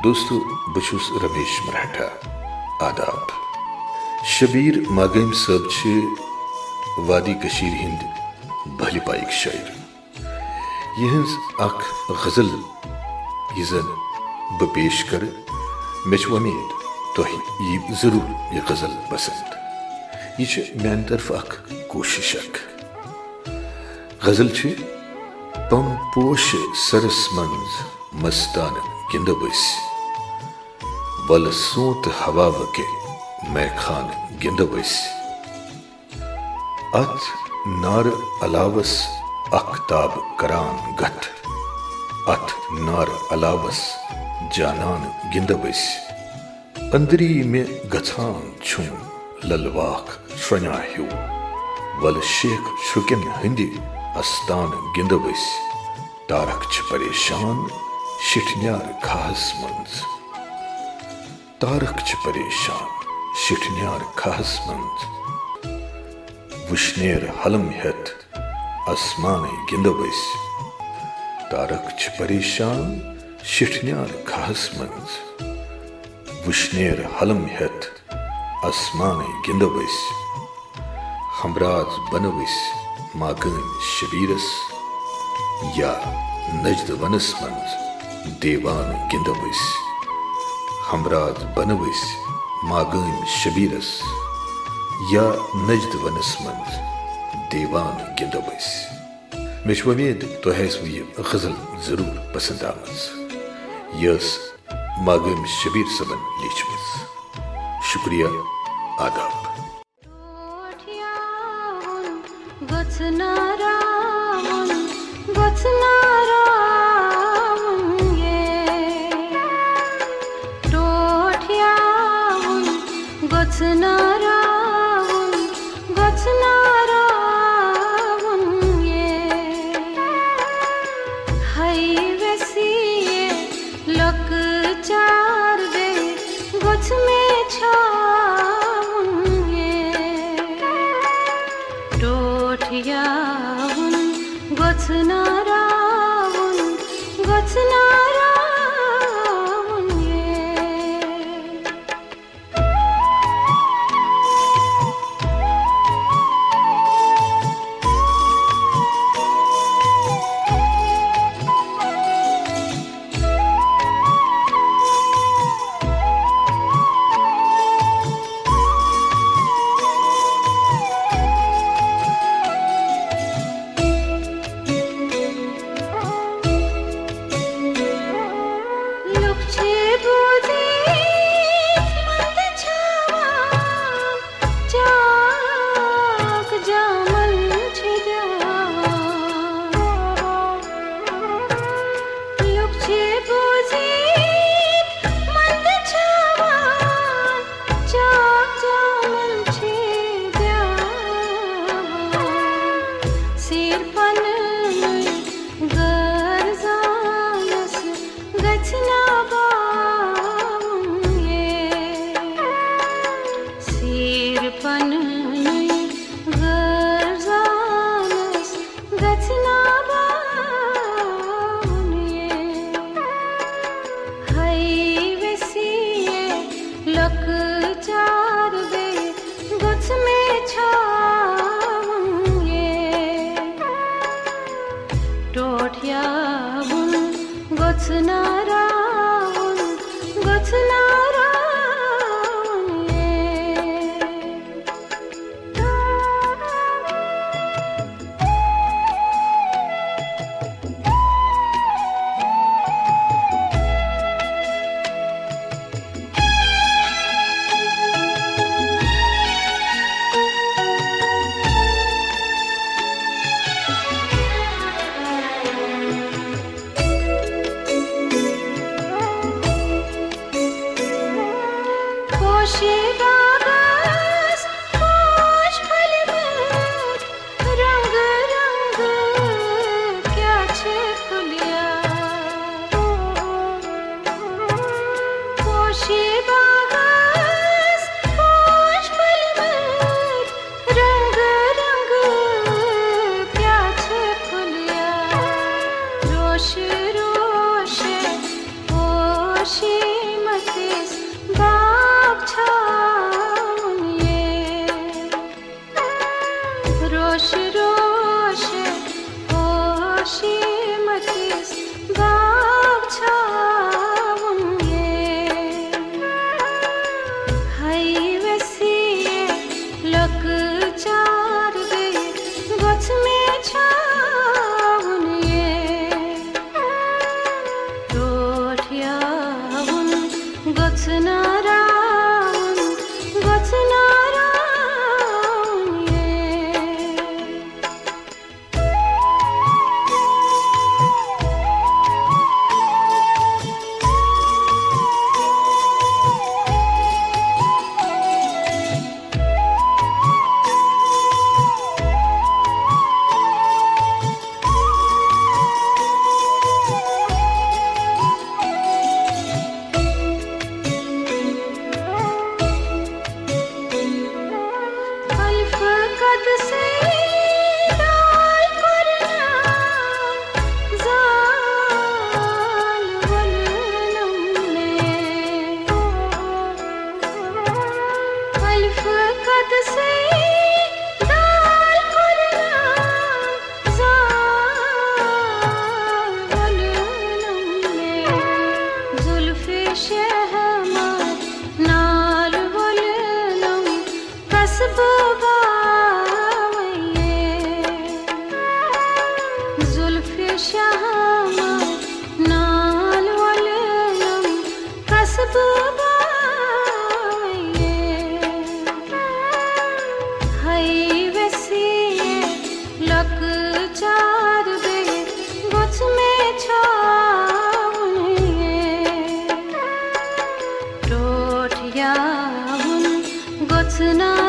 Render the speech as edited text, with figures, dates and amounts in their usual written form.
दोस्तों बचुस रमेश मराठा आदाब। शबीर मागम सब वादी कशीर हिंद भली पाइक शायर यहज अख गजल यन ब पेश कर मे उम्मीद तुह यी जरूर यह गजल पसंद। यह मान तरफ अख कोशिश गजल पम पोश सरस मंज मस्तान गिंद बस वल सोत हवा वके मैं खान गिंद बस अत नार अलावस अख्ताब करान गठ अत नार अलावस जानान गिंद बस अंदरी में गछान छुम ललवाख श्रया हूँ वल शेख शुकिन हिंदी अस्तान गिंद बस तारक परेशान शिठन्यार खास मंज तारक परेशान शिठन्यार खास मंज वुशनेर हलम हेत आसमान गिंद बस तारक परेशान शिठन्यार खास मंज वुशनेर हलम हेत आसमान गिंद बस हमराज बनवस मागन शबीरस या नजद वनस मंज देवान गिंद बस हमराज बनवस मागन शबीरस या नजद वनस मंज देवान गिंद बस। मे उम्मीद तुह यह गजल जरूर पसंद आमज यस मागम शबीर सबन लिचमज। शुक्रिया आदाब। रोश रोश होश सुना